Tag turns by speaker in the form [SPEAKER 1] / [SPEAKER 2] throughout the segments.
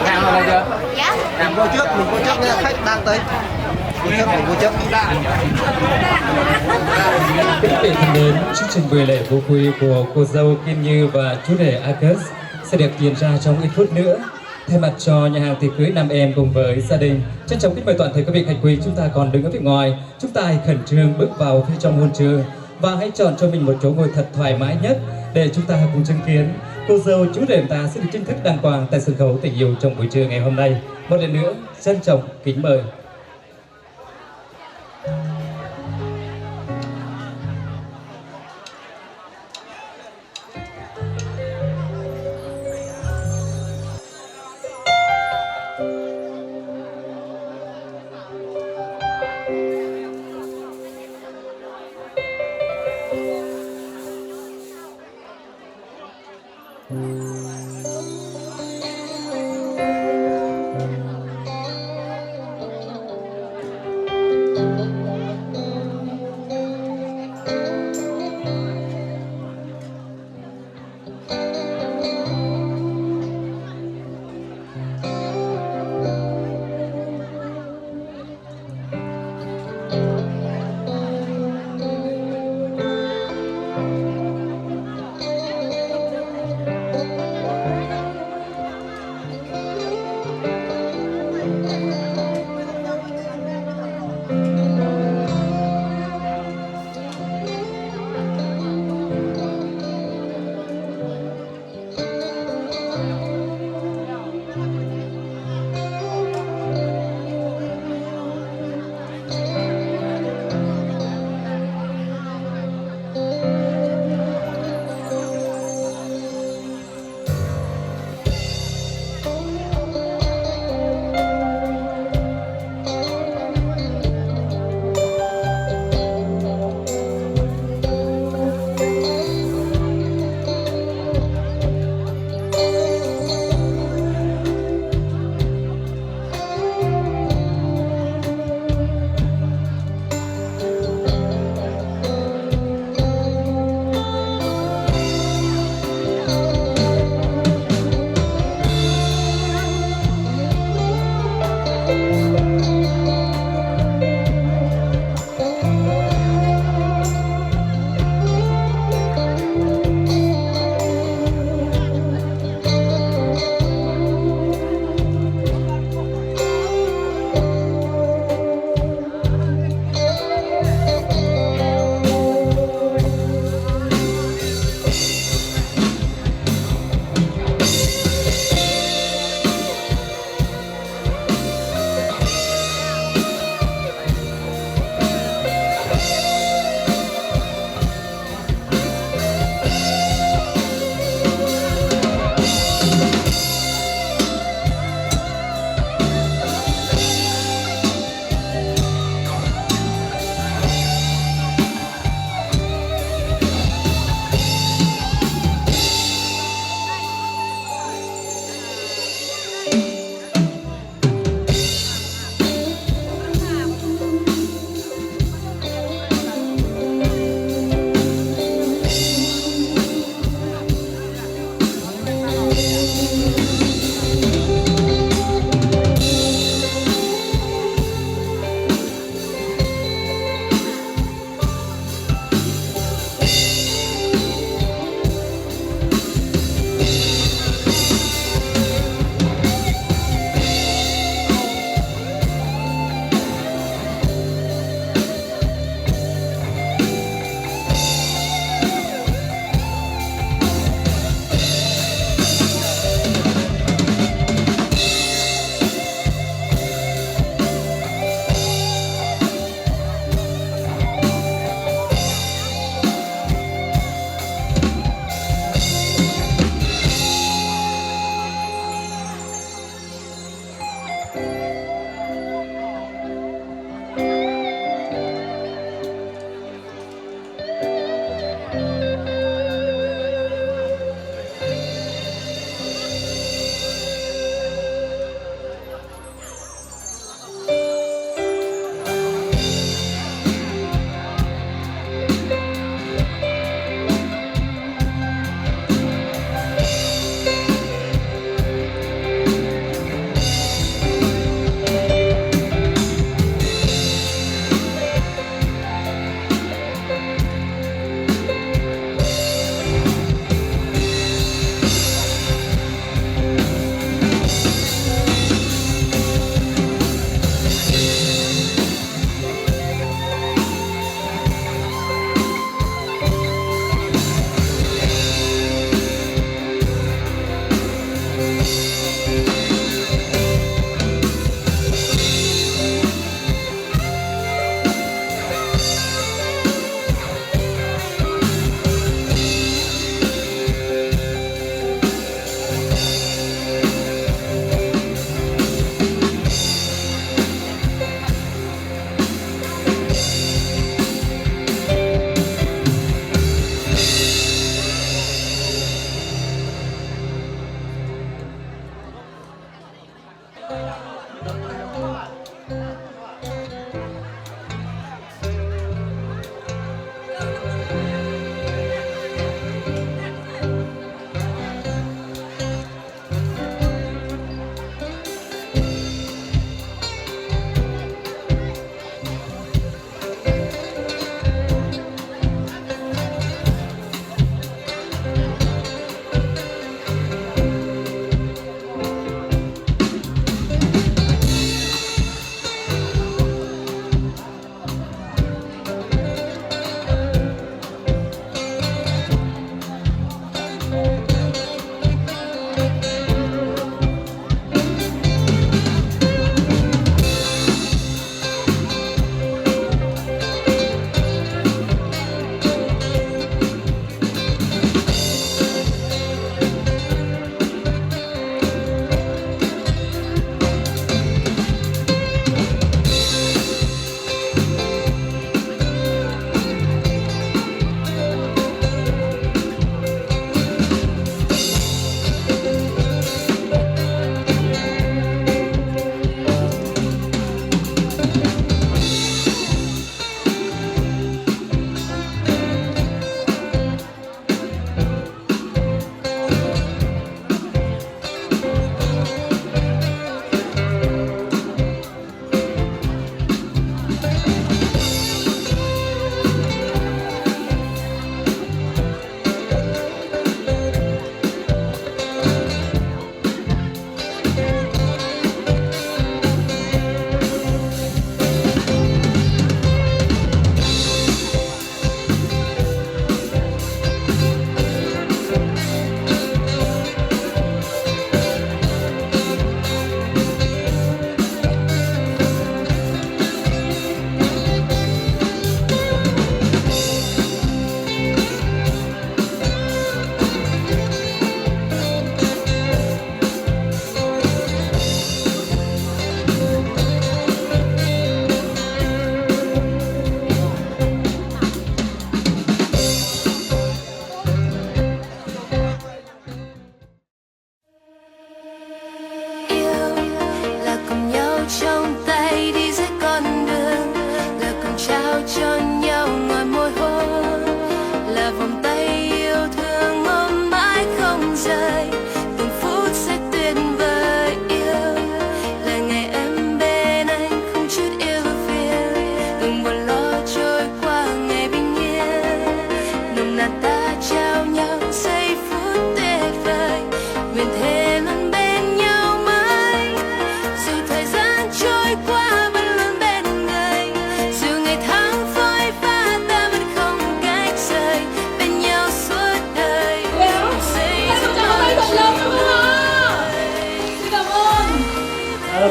[SPEAKER 1] Làm rồi chưa?
[SPEAKER 2] Dạ.
[SPEAKER 1] Làm vô trước, mình vô trước nha, khách đang tới. Vô trước, mình vô trước.
[SPEAKER 3] Quý vị thân mến, chương trình buổi lễ vô quy của cô dâu Kim Như và chú rể Agus sẽ được diễn ra trong ít phút nữa. Thay mặt cho nhà hàng tiệc cưới nam em cùng với gia đình, trân trọng kính mời toàn thể quý vị khách quý chúng ta còn đứng ở phía ngoài, chúng ta hãy khẩn trương bước vào phía trong hôn trường và hãy chọn cho mình một chỗ ngồi thật thoải mái nhất để chúng ta cùng chứng kiến cô dâu chú rể ta sẽ được chính thức đàng hoàng tại sân khấu tình yêu trong buổi trưa ngày hôm nay. Một lần nữa, trân trọng kính mời.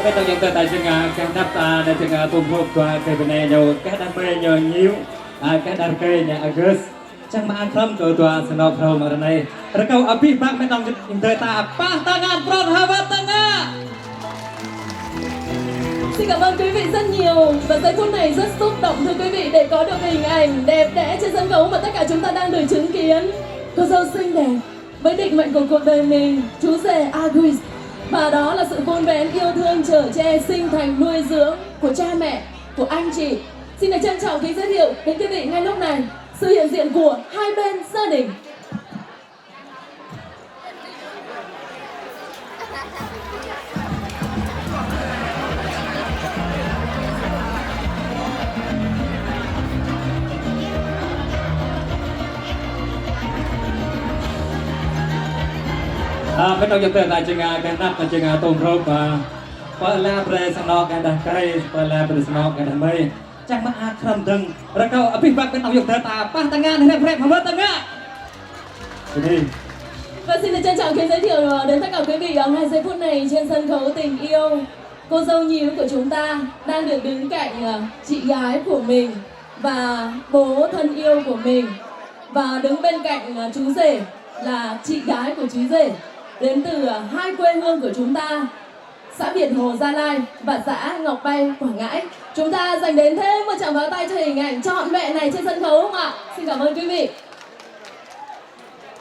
[SPEAKER 3] bên trong những tờ tài chính các đáp để từng cùng một qua cái bên này nhiều các đam mê nhiều nhiều các đam mê nhà August chẳng mà ăn không từ tòa sân học rồi mà này rồi câu api bác bên trong những tờ ta pa tangan from Havat Tengah.
[SPEAKER 2] Xin cảm ơn quý vị rất nhiều và giây phút này rất xúc động thưa quý vị để có được hình ảnh đẹp đẽ trên sân khấu mà tất cả chúng ta đang được chứng kiến. Cô dâu xinh đẹp với định mệnh của cuộc đời mình, chú rể August, và đó là sự vun vén yêu thương chở che sinh thành nuôi dưỡng của cha mẹ, của anh chị. Xin được trân trọng kính giới thiệu đến quý vị ngay lúc này sự hiện diện của hai bên gia đình.
[SPEAKER 3] Bên trong những tờ tài chính các đáp tài chính tôm rộp và là pre sân học cái đam cây và là pre sân học cái đam mê chẳng mà ăn không từng rồi câu api bác bên trong những tờ ta pa tangan rep Havat Tengah.
[SPEAKER 2] Và xin được trân trọng kính giới thiệu đến tất cả quý vị ngay giây phút này trên sân khấu tình yêu, cô dâu nhíu của chúng ta đang được đứng cạnh chị gái của mình và bố thân yêu của mình, và đứng bên cạnh chú rể là chị gái của chú rể đến từ hai quê hương của chúng ta, xã Biển Hồ Gia Lai và xã Ngọc Bay Quảng Ngãi. Chúng ta dành đến thêm một tràng pháo tay cho hình ảnh trọn vẹn này trên sân khấu không ạ? Xin cảm ơn quý vị.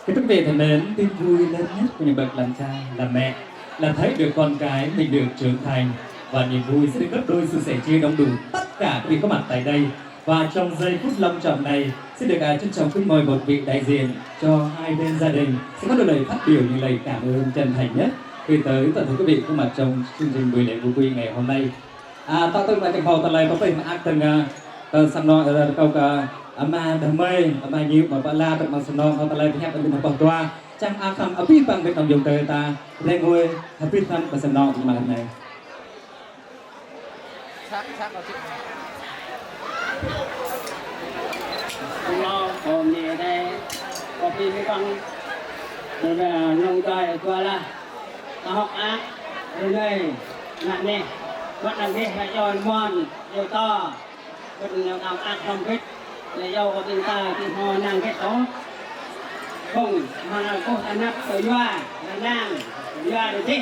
[SPEAKER 3] Cái quý vị thân mến, tin vui lớn nhất của những bậc làm cha, làm mẹ là thấy được con cái mình được trưởng thành, và niềm vui sẽ được gấp đôi sự sẻ chia đông đủ tất cả quý vị có mặt tại đây. Và trong giây phút long trọng này, xin được trân trọng kính mời một vị đại diện cho hai bên gia đình sẽ có đôi lời phát biểu những lời cảm ơn chân thành nhất gửi tới toàn thể quý vị có mặt trong chương trình buổi lễ vui vui ngày hôm nay. Tao tôi lại cảnh hồ tao lại có thể mà ác từng xăm nói câu mà đam mê mà nhiều mà bạn la tận bằng sân non tao lại hẹp ở bên bờ toa chẳng ác không ở phía bằng việc đồng dùng tới ta lên ngôi happy fun và sân non mà này.
[SPEAKER 4] Lo hôm nay đây có phim cái con rồi là nông trời qua là ta học ác rồi đây nặng nè bắt làm gì phải cho ngoan yêu to bắt làm ác không biết là do có tình ta thì họ nàng cái đó không mà là cô ta nắp tới doa là nàng doa được chứ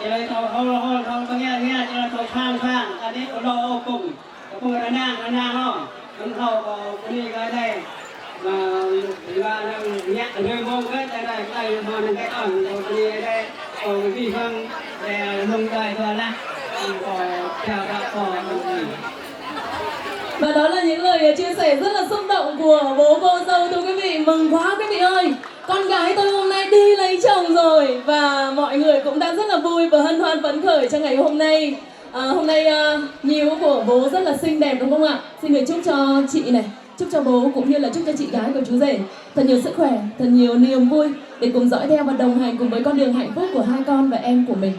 [SPEAKER 4] cho nên thôi nghe cho nên thôi khang cái đấy có lo cùng là nàng không không thầu có đi cái đây mà nhẹ người mông cái đây họ nàng cái ẩn rồi đi đây còn vi phạm để nông tài thôi là có chào đạo có
[SPEAKER 2] Và đó là những lời chia sẻ rất là xúc động của bố cô dâu thưa quý vị. Mừng quá quý vị ơi, con gái tôi hôm nay đi lấy chồng rồi. Và mọi người cũng đang rất là vui và hân hoan phấn khởi cho ngày hôm nay. Hôm nay nhíu của bố rất là xinh đẹp đúng không ạ? Xin được chúc cho chị này, chúc cho bố cũng như là chúc cho chị gái của chú rể thật nhiều sức khỏe, thật nhiều niềm vui để cùng dõi theo và đồng hành cùng với con đường hạnh phúc của hai con và em của mình.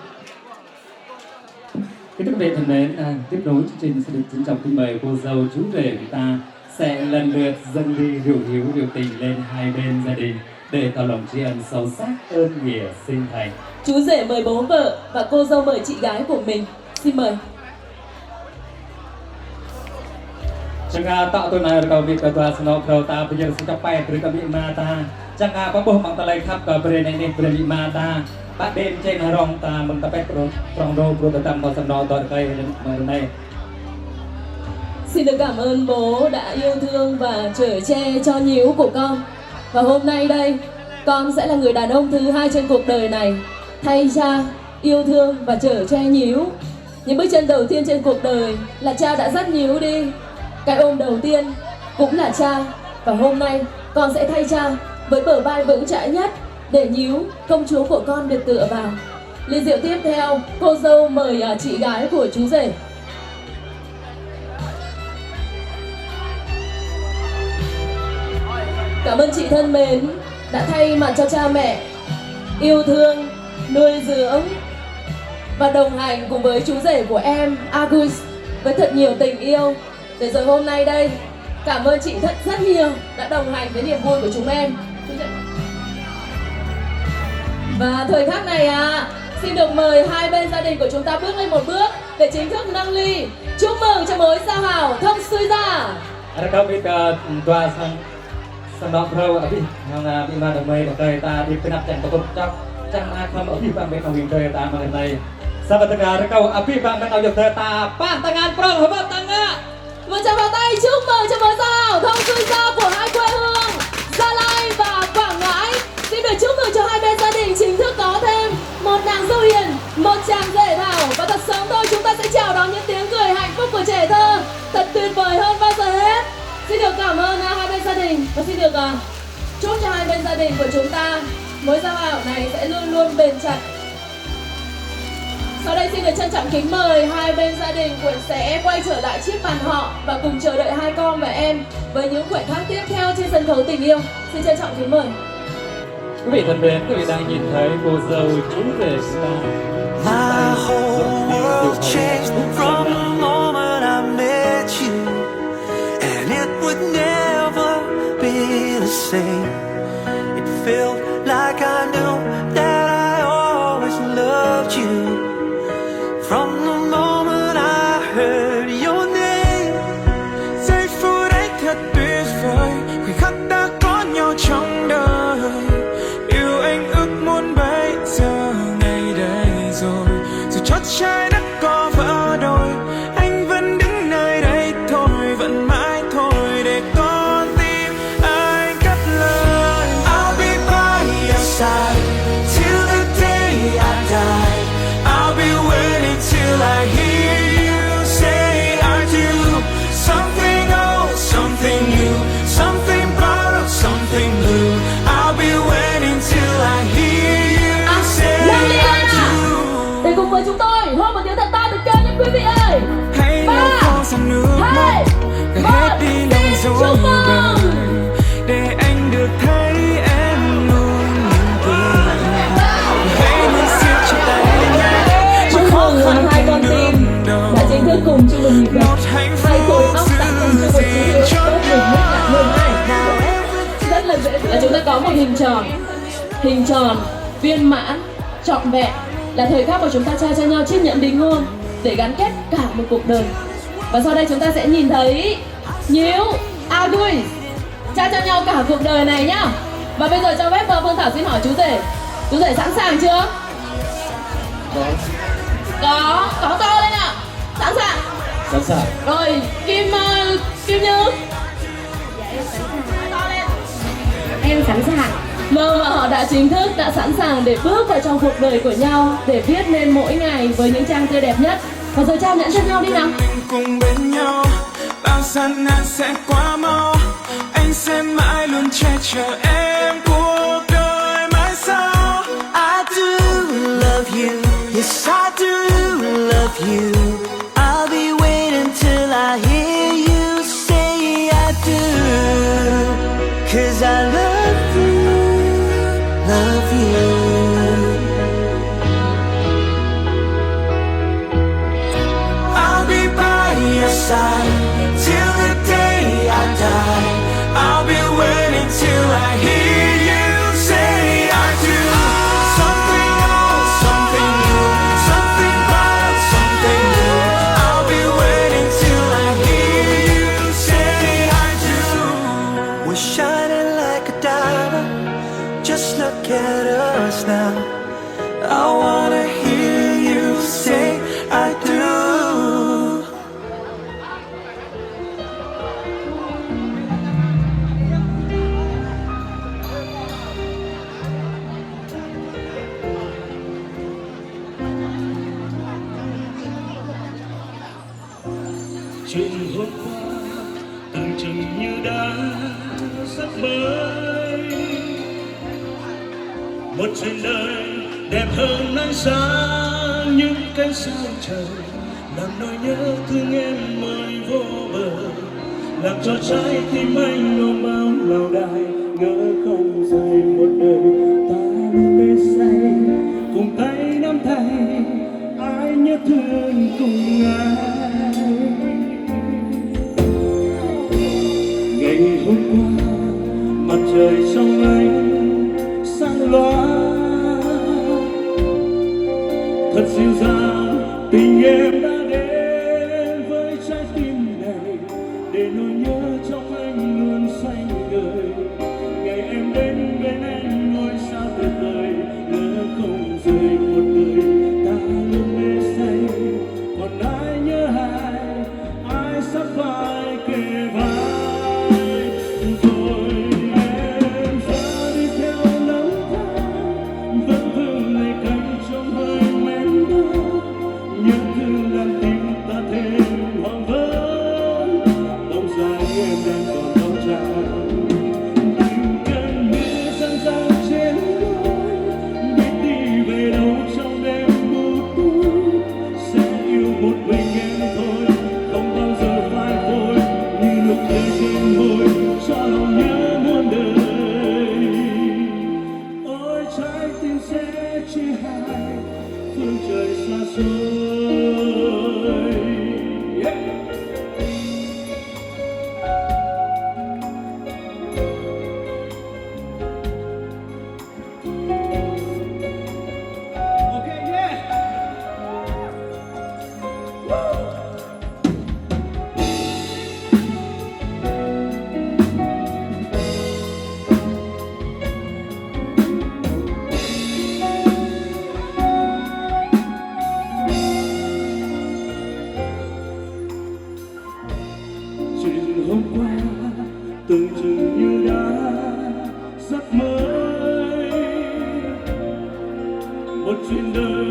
[SPEAKER 3] Quý vị thân mến, tiếp nối chương trình sẽ được trân trọng kính mời cô dâu chú rể của ta sẽ lần lượt dâng ly rượu hiếu rượu tình lên hai bên gia đình để tỏ lòng tri ân sâu sắc ơn nghĩa sinh thành.
[SPEAKER 2] Chú rể mời bố vợ và cô dâu mời chị gái của mình. Xin mời.
[SPEAKER 3] Jangan tak tu nak kau bik kau senok kau ta bây sẽ capai từ kau bik ma ta. Jangan apa boh mang talai khắp kau beri ni beri ma ta. Bác đêm trên rong ta mừng ta pet rong rô pro tam vào senok đợi cây này.
[SPEAKER 2] Xin được cảm ơn bố đã yêu thương và chở che cho nhíu của con. Và hôm nay đây, con sẽ là người đàn ông thứ hai trên cuộc đời này, thay cha yêu thương và chở che nhíu. Những bước chân đầu tiên trên cuộc đời là cha đã dắt nhíu đi. Cái ôm đầu tiên cũng là cha. Và hôm nay con sẽ thay cha với bờ vai vững chãi nhất để nhíu công chúa của con được tựa vào. Ly rượu tiếp theo, cô dâu mời chị gái của chú rể. Cảm ơn chị thân mến đã thay mặt cho cha mẹ yêu thương, nuôi dưỡng và đồng hành cùng với chú rể của em August với thật nhiều tình yêu. Để rồi hôm nay đây, cảm ơn chị rất nhiều đã đồng hành với niềm vui của chúng em. Và thời khắc này xin được mời hai bên gia đình của chúng ta bước lên một bước để chính thức nâng ly chúc mừng cho mối giao hảo thông suy ra.
[SPEAKER 3] Kau bisa tua sang dok pro abi yang bị mà đồng mây đồng đời ta đi bên chàng tổ chức chàng ai không abi bang bên kawin đời ta mà này sahabat negara kau abi bang bên tàu đời ta pan tangan pro hebat tangan.
[SPEAKER 2] Một tràng pháo tay chúc mừng cho mối giao hảo thông suy ra của hai quê hương Gia Lai và Quảng Ngãi. Xin được chúc mừng cho hai bên gia đình chính thức có thêm một nàng dâu hiền, một chàng rể thảo, và thật sớm thôi chúng ta sẽ chào đón những tiếng cười hạnh phúc của trẻ thơ thật tuyệt vời hơn bao giờ hết. Xin được cảm ơn hai bên gia đình và xin được chúc cho hai bên gia đình của chúng ta mối giao hảo này sẽ luôn luôn bền chặt. Sau đây xin được trân trọng kính mời hai bên gia đình Quỳnh sẽ quay trở lại chiếc bàn họ và cùng chờ đợi hai con và em với những khoảnh khắc tiếp theo trên sân khấu tình yêu. Xin trân trọng kính mời.
[SPEAKER 3] Quý vị thân mến, quý vị đang nhìn thấy cô dâu chú rể chúng ta.
[SPEAKER 5] My whole world changed from the moment I met you, and it would never be the same. It felt like I knew that I always loved you. From the moment I heard your name, giây phút ấy thật tuyệt vời, khoảnh khắc đã có nhau trong đời. Yêu anh ước muốn bây giờ ngày đây rồi, dù chót trái đất có vỡ đôi, anh vẫn đứng nơi đây thôi, vẫn mãi thôi để con tim anh cất lời. I'll be by your side till the day I die. I'll be waiting till I hear you say I do. Something old, something new, something borrowed, something blue. I'll be waiting till I hear you say I do.
[SPEAKER 2] Để cùng với chúng tôi hô một tiếng thật to thật cao nha quý vị ơi.
[SPEAKER 5] Hãy lau khô dòng nước mắt, gạt hết đi lòng dối bời, để anh được thấy em luôn mỉm cười. Hãy luôn siết chặt tay nhau,
[SPEAKER 2] Chúc mừng hai con tim đã chính thức cùng chung một nhịp đập. Hai khối óc đã cùng chung một trí tuệ tốt đẹp nhất cả luôn ai. Rất là dễ là chúng ta có một hình tròn viên mãn trọn vẹn, là thời khắc mà chúng ta trao cho nhau chiếc nhẫn đính hôn để gắn kết cả một cuộc đời. Và sau đây chúng ta sẽ nhìn thấy Nhíu, Agui trao cho nhau cả cuộc đời này nhá. Và bây giờ cho phép Phương Thảo xin hỏi chú rể sẵn sàng chưa? Có to lên ạ. Sẵn sàng.
[SPEAKER 3] Sẵn sàng.
[SPEAKER 2] Rồi Kim Như. To lên.
[SPEAKER 6] Em sẵn sàng.
[SPEAKER 2] Vâng, và họ đã chính thức đã sẵn sàng để bước vào trong cuộc đời của nhau, để viết nên mỗi ngày với những trang tươi đẹp nhất. Và giờ trao nhẫn cho nhau đi nào.
[SPEAKER 5] mình cùng bên nhau, bao gian nan sẽ qua mau. Anh sẽ mãi luôn che chở em cuộc đời mãi sau. I do love you, yes I do love you. I'll be waiting till I hear you say I do. 'Cause I love you, love you. I'll be by your side till the day I die. I'll be waiting till I hear you say I do. Something old, something new, something wild, something new. I'll be waiting till I hear you say I do. We're shining like a diamond, just look at us now. I wanna hear you say I do.
[SPEAKER 7] Chuyện hôm qua tưởng chừng như đã rất mới, một chuyện đời đẹp hơn ánh sáng những cánh sao trời, làm nỗi nhớ thương em mới vô bờ, làm cho trái tim anh ôm bao lao đài, ngỡ không rời một đời ta luôn mê say, cùng tay nắm tay ai nhớ thương cùng ai. Ngày hôm qua mặt trời trong ánh sáng loá, thật dịu dàng. Tình em đã đến với trái tim này để nỗi nhớ trong anh luôn xanh ngời. Ngày em đến bên anh ngôi sao tuyệt vời, lỡ không rời một đời ta luôn mê say. Còn ai nhớ ai sắp phải kề vai. Rồi em ra đi theo năm tháng, vẫn vương lấy cánh trong hơi men đá. Nhớ thương làm tim ta thêm hoang vắng, bóng dáng em đang còn đau tràn. Từng cơn mưa răng răng trên môi, biết đi về đâu trong đêm mù tối. Sẽ yêu một mình em thôi, không bao giờ phai phôi, như nụ cười trên môi cho lòng nhớ muôn đời. Ôi trái tim sẽ chia hai, phương trời xa xôi. Okay, yeah. Chuyện hôm qua tưởng chừng như đã rất mới, một chuyện đời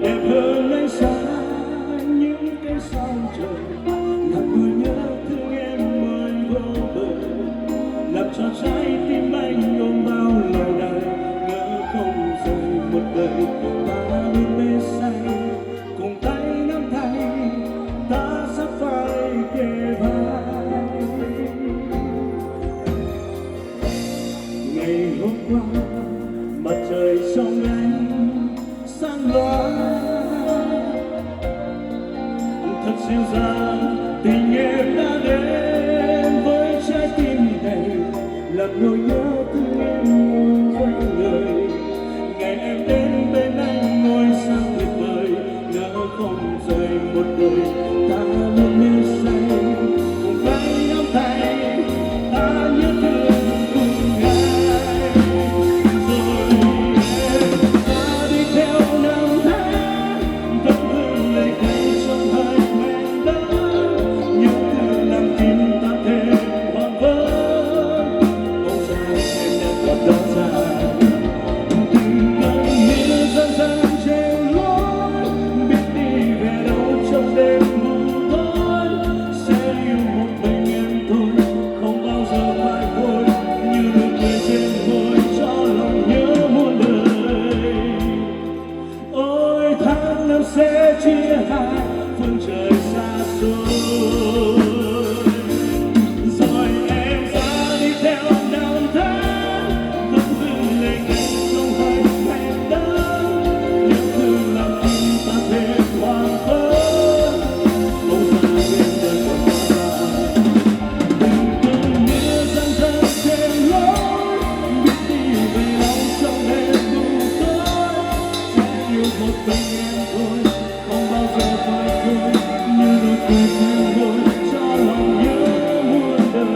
[SPEAKER 7] đẹp hơn ánh sáng những cái sao trời, làm nỗi nhớ thương em mới vô bờ, làm cho trái tim anh ôm bao lời này. Ngỡ không rời một đời ta luôn mê say, cùng tay nắm tay ta sắp phải kề vai. Ngày hôm qua mặt trời trong ánh sáng loáng, thật dịu dàng. Tình em đã đến với trái tim này, làm nỗi nhớ thương em luôn quanh người. Ngày em đến bên anh ngôi sao tuyệt vời, ngỡ không rời một đời ta luôn mê say. Cùng tay nắm tay ta nhớ thương cùng ai. Rồi em ra đi theo năm tháng, vẫn vương lấy cánh trong hơi men đá. Nhớ thương làm tim ta thêm hoang vắng, bóng dáng em đang còn đau dài. Từng cơn mưa răng răng trên lối, biết đi về đâu trong đêm mù tối. Sẽ yêu một mình em thôi, không bao giờ phai phôi, như nụ cười trên môi cho lòng nhớ muôn đời. Ôi tháng năm sẽ chia hai, phương trời xa xôi. Rồi em ra đi theo năm tháng, vẫn vương lấy cánh trong hơi men đá. Nhớ thương làm tim ta thêm hoang vắng, bóng dáng em đang còn đau dài. Từng cơn mưa răng răng trên lối, biết đi về đâu trong đêm mù tối. Sẽ yêu một mình em thôi, không bao giờ phai phôi, như nụ cười trên môi cho lòng nhớ muôn đời.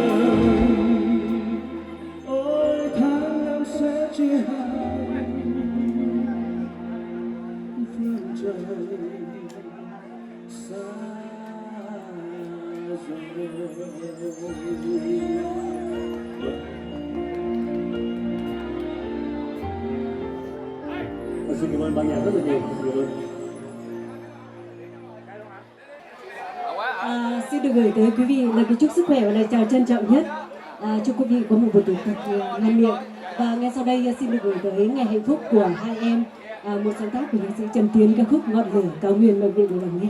[SPEAKER 7] Ôi tháng năm sẽ chia hai, phương trời xa rồi. Xin cảm ơn ban nhạc rất là nhiều.
[SPEAKER 6] Xin được gửi tới quý vị lời kính chúc sức khỏe và lời chào trân trọng nhất. Chúc quý vị có một buổi tối thật ngon miệng. Và ngay sau đây xin được gửi tới ngày hạnh phúc của hai em, một sáng tác của nhạc sĩ Trần Tiến, ca khúc Ngọn lửa cao nguyên. Mời quý vị cùng nghe.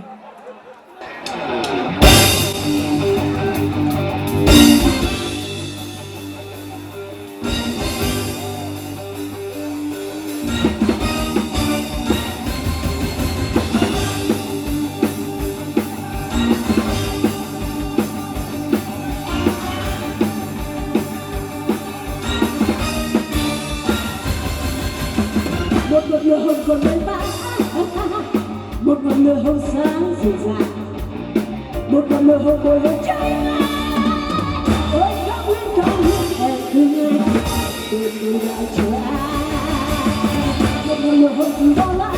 [SPEAKER 2] một lửa hồng còn lên vã
[SPEAKER 6] một ngọn lửa hồng sáng dịu dàng, một ngọn lửa hồng bồi hồi cháy lan. Ôi cao nguyên em thương anh, tôi luôn đã chờ anh. Một ngọn lửa hồng từ bao la,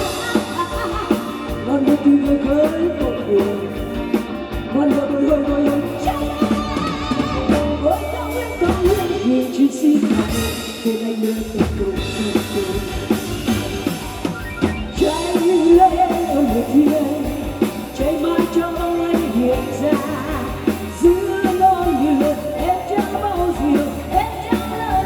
[SPEAKER 6] ngọn lửa từ người với một người, ngọn lửa bồi hồi cháy lan. Ôi cao nguyên người chiến sĩ tên anh luôn từng cùng cháy lên một thiên, cháy mãi cho anh hiện ra giữa non lửa. Em chẳng bao giờ em chẳng lời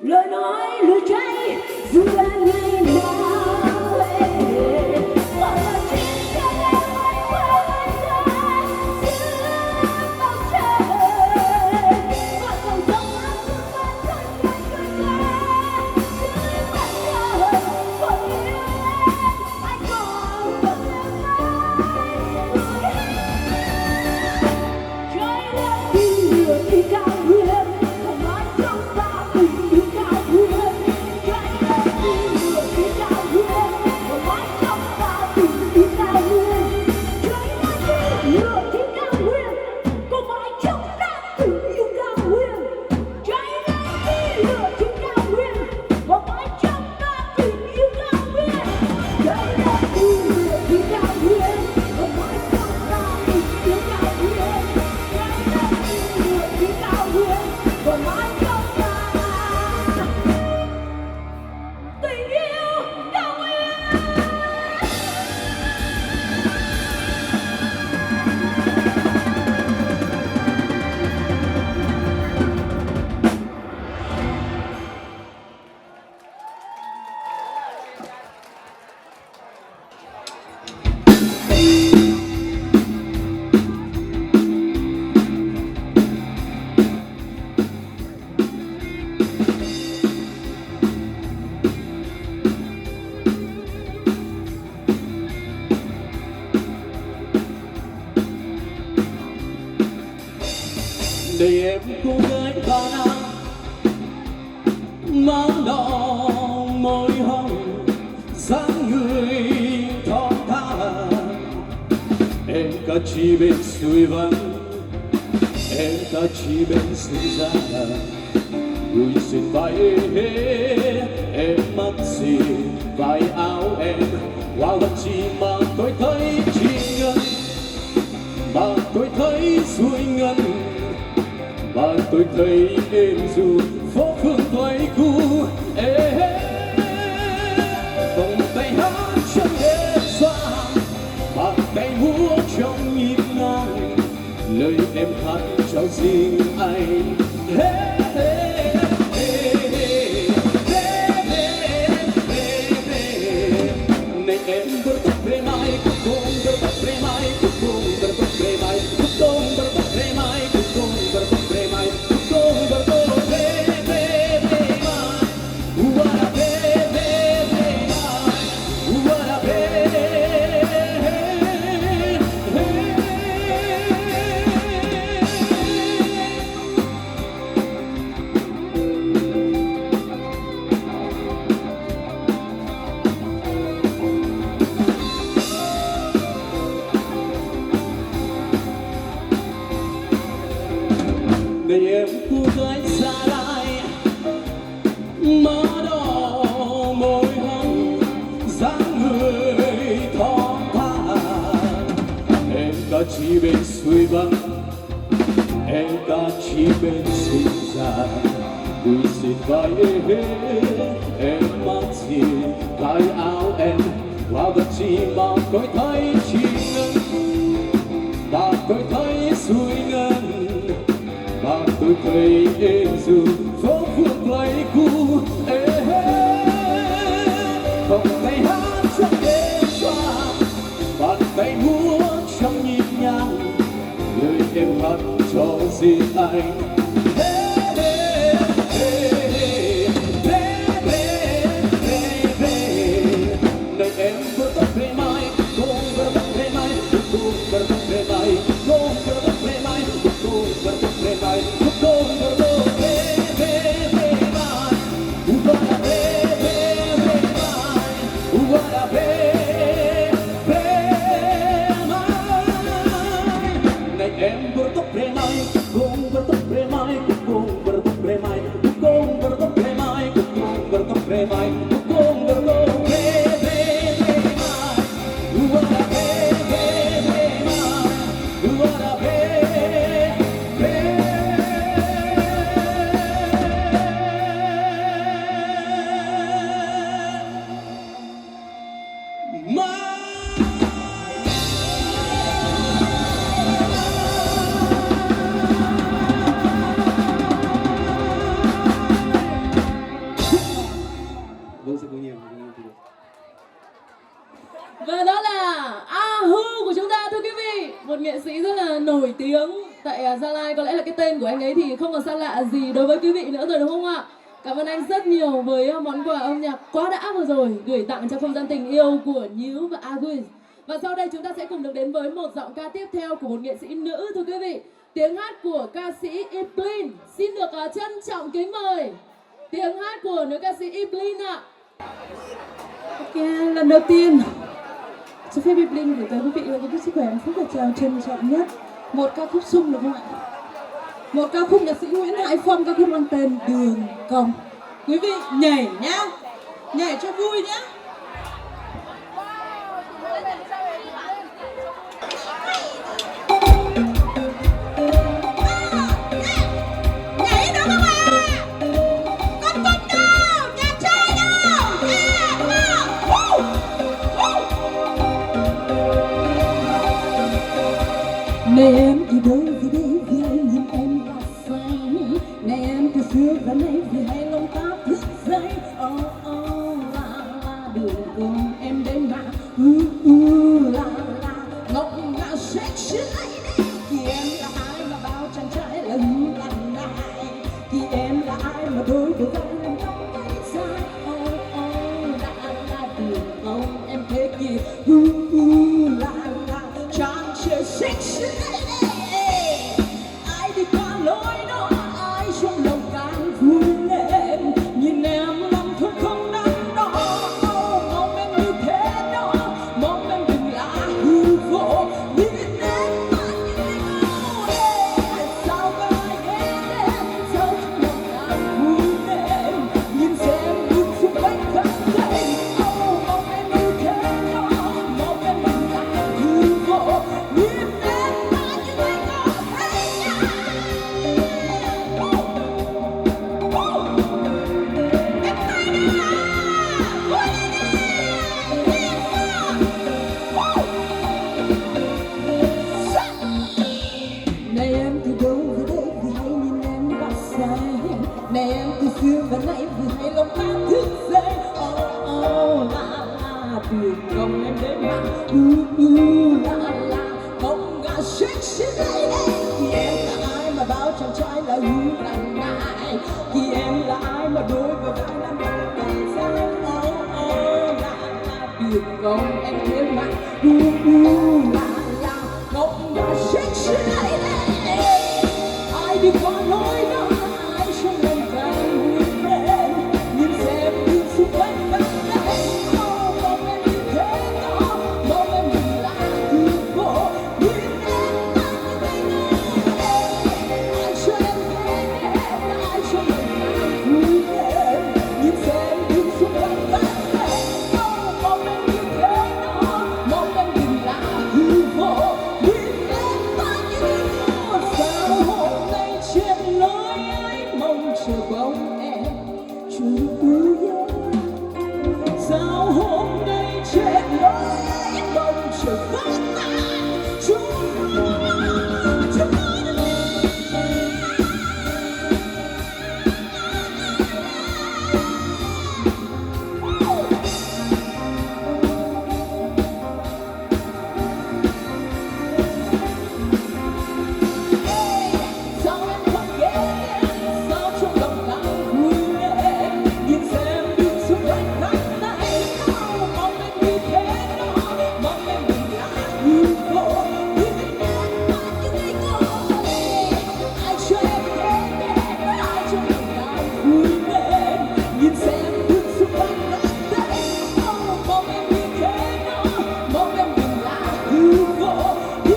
[SPEAKER 6] lời nói là cháy giữa anh
[SPEAKER 7] để em cô gái bao năm mang đỏ môi hồng dáng người thon thả. Em cả chi bên suối vắng, em cả chi bên suối ra người xuyên vai em mặc gì vai áo em qua vật chi mà tôi thấy chi ngân, mà tôi thấy suối ngân, mà tôi thấy êm ru phố phường thoại cu. Vòng tay hát trong đêm vàng, bàn tay múa trong nhịp ngang, lời em hát cho riêng anh. Này em bertop remai kukung, bertop remai kukung. để em cô gái xa lại má đỏ môi hồng dáng người thon thả em ca chỉ bên suối vắng em ca chỉ bên sinh ra đôi xin vai em mặc gì cái áo em và vật gì mà tôi thấy chỉ ngân và tôi thấy suối ngân và tôi thấy em dù phố phường lấy cu vòng tay hát trong đêm qua bàn tay múa trong nhịp nhàng lời em hát cho riêng anh nơi em vừa tóc về mai cùng vừa tóc về mai cùng vừa tóc về mai cùng vừa tóc về mai cùng vừa tóc về mai cùng vừa tóc về mai ugana về mai ugana về mai này em vừa tóc về mai cùng vừa tóc về mai cùng vừa tóc về mai cùng vừa tóc về mai cùng vừa tóc về mai cùng vừa tóc
[SPEAKER 2] Và đó là A Hu của chúng ta, thưa quý vị. Một nghệ sĩ rất là nổi tiếng tại Gia Lai. Có lẽ là cái tên của anh ấy thì không còn xa lạ gì đối với quý vị nữa rồi, đúng không ạ? Cảm ơn anh rất nhiều với món quà âm nhạc quá đã vừa rồi gửi tặng cho không gian tình yêu của Nhíu và Agus. Và sau đây chúng ta sẽ cùng được đến với một giọng ca tiếp theo của một nghệ sĩ nữ, thưa quý vị. Tiếng hát của ca sĩ Evelyn. Xin được trân trọng kính mời tiếng hát của nữ ca sĩ Evelyn ạ.
[SPEAKER 6] Ok, lần đầu tiên cho phép Evelyn gửi tới quý vị lời chúc sức khỏe hạnh phúc và chào trân trọng nhất một ca khúc sung, được không ạ? Một ca khúc nhạc sĩ Nguyễn Hải Phong, ca khúc mang tên Đường Cong. Quý vị nhảy nhá, nhảy cho vui nhá.
[SPEAKER 8] Này em từ đâu về đây vì anh nhìn em là say. Này em từ xưa và nay vì hai lòng ta thức dậy. La đường cùng em đến mà la ngọc ngà sexy lady. Thì em là ai mà bao chàng trai là lần này. Thì em là ai mà đôi đôi vai làm tóc tay dài. La đường cùng em thế gì la chàng trai sexy lady. Ai đi qua lối đó ai trong lòng càng vui lên. Nhìn em lòng thôi không đắn đo. Mong em như thế đó, mong em đừng là hư vô. Nhìn em mà như thế sao có ai ghét em, sao trong lòng càng vui lên. Nhìn xem bước xung quanh khắp đây. Mong em như thế đó, mong em đừng là hư vô. Nhìn em mà như thế có thấy nha. Này em từ đâu về đây vì hay nhìn em đã say. Này em từ xưa và nay vì hay lòng ta thức dậy. La đường cùng em đến mà la không ngà sexy lady. Thì em là ai mà bao chàng trai là lần này. Thì em là ai mà đôi vào vai làm tóc tay dài. La đường cùng em đến mà la không ngà sexy lady. Ai đi qua lối đó ai trong lòng càng vui lên. Nhìn xem đi xung quanh khắp đây. Mong em như thế đó, mong em đừng là hư vô. Nhìn em mà như thế đó, ai cho em trời vỡ tan chúng sao em không ghét sao trong lòng lại vui lên nhìn xem đứng xung quanh nắng này mong em như thế đó mong em đừng là hư vô như ngày có ai cho em đến ai cho em lại vui lên nhìn xem đứng xung quanh nắng này mong em như thế đó mong em đừng là hư vô như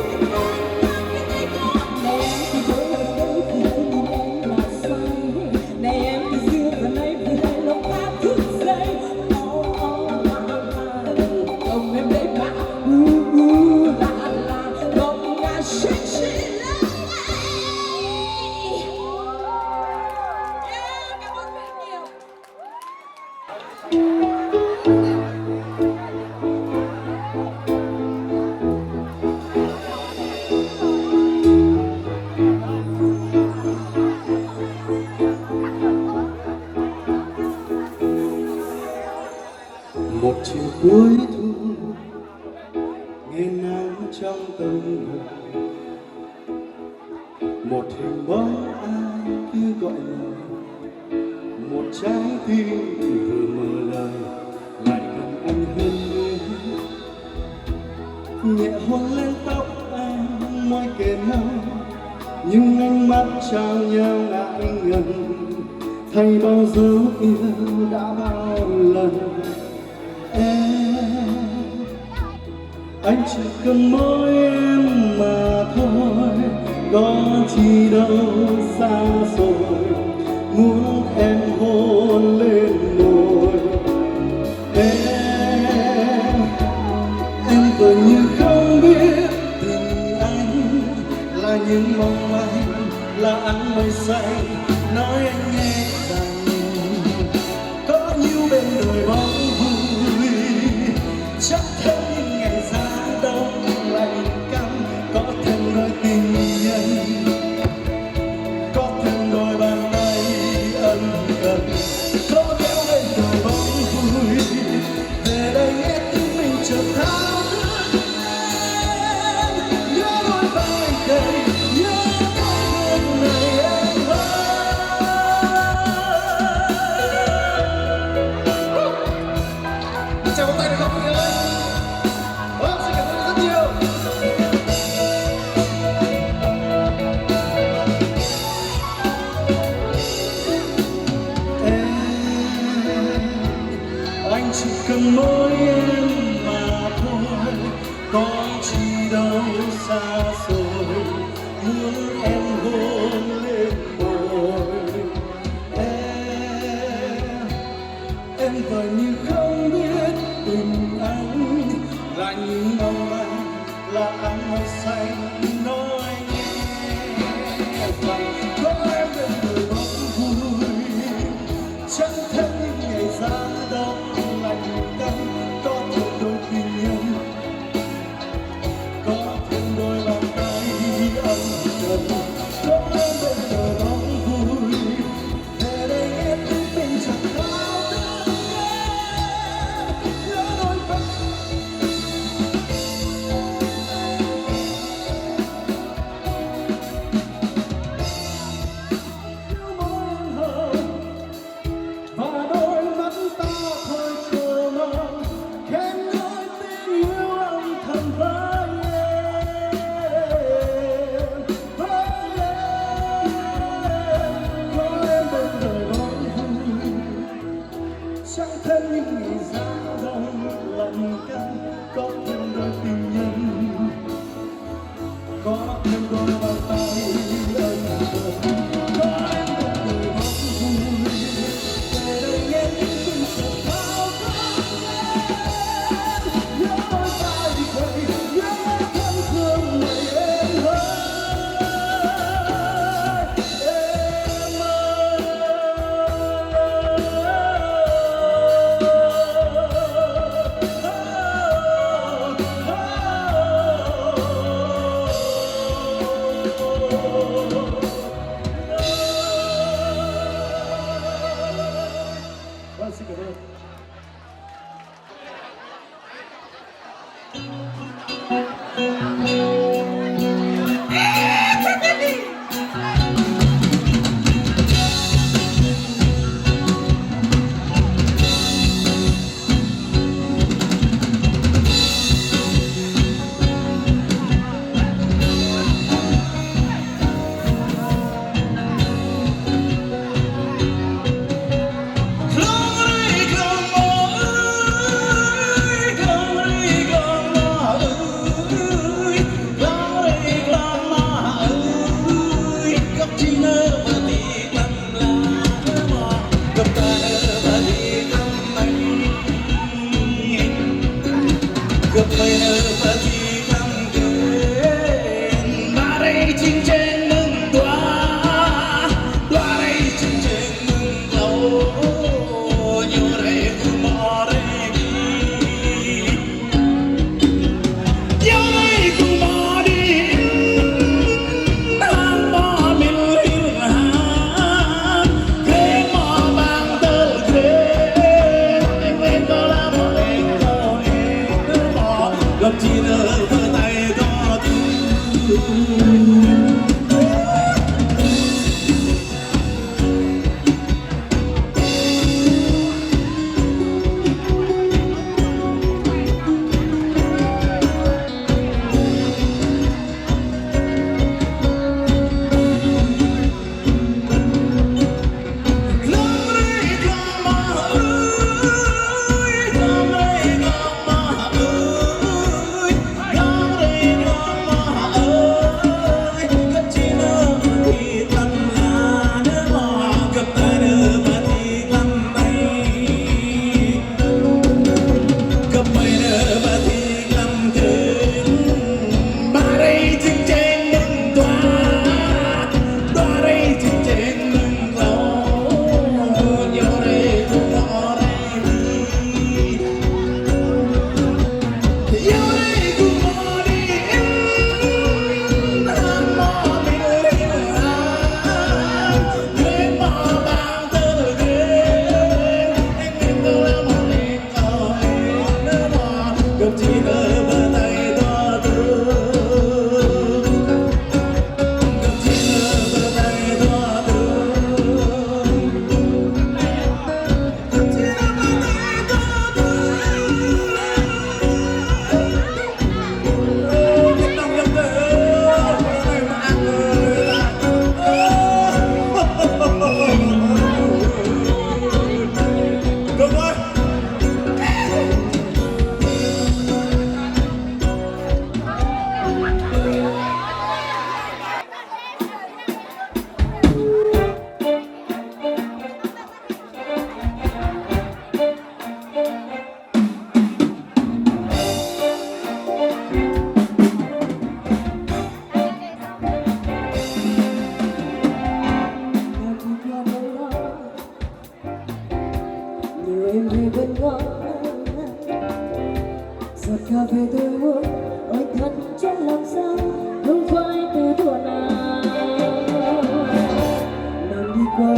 [SPEAKER 8] ngày có này em thì thôi là đâu thì đây nhìn em là say này em thì xưa và nay thì đây lòng ta thức dậy không em đấy mà la không ngã sexy love cảm ơn rất nhiều.
[SPEAKER 7] Một chiều cuối thu nghe nắng trong tâm hồn, một hình bóng ai cứ gọi lời, một trái tim vừa mở lời lại gần anh hơn nữa, nhẹ hôn lên tóc anh môi kề môi, nhưng ánh mắt trao nhau ngại ngần thay bao dấu yêu đã bao lần. Anh chỉ cần mỗi em mà thôi, có chi đâu xa rồi, muốn em hôn lên môi em vừa như không biết tình anh là những mong manh, là ánh mây xanh nói anh nghe rằng có nhiều bên đời bóng vui chắc thêm những ngày giá đông lạnh căm, có thêm đôi tình nhân, có thêm đôi bàn tay ân cần, có kéo bên đời bóng vui về đây nghe tiếng mình chợt thao thức lên, nhớ đôi vai đầy, nhớ đôi hôn này em ơi.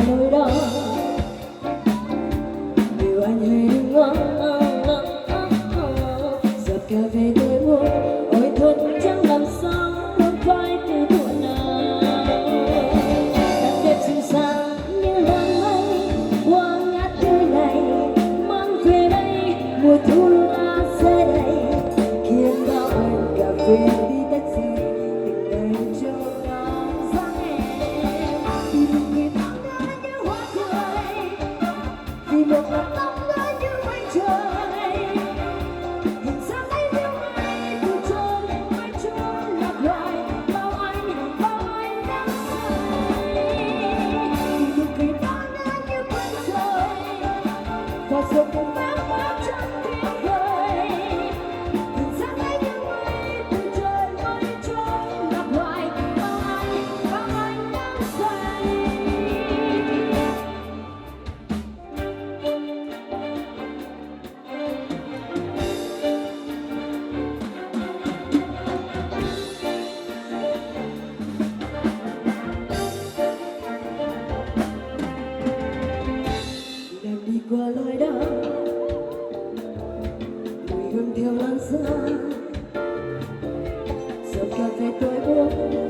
[SPEAKER 2] lối đó. Điều anh hãy đừng ngoan, giọt cà phê tôi buồn, ôi thuần chẳng làm sao muốn phai từ thuở nào. Đặt đẹp xinh xắn như làn mây qua ngát cây này, mang về đây mùa thu lá rơi đầy, khiến bao anh cà phê đi tách rời từng ngày trong ngóng dáng em. Vì một người tóc ngỡ như hoa cười, vì một làn tóc ngỡ như mây trời, nhìn sang thấy yêu ai từ trốn mãi trốn lạc loài, bao anh đang say. Vì một người tóc ngỡ như quên rồi, và rồi cùng mang bao trong tiếng cười, nhìn sang thấy yêu ai từ trời mãi trốn lạc loài, bao anh đang say. Em đi qua lối đó, mùi hương theo lan xa, giọt cà phê tôi uống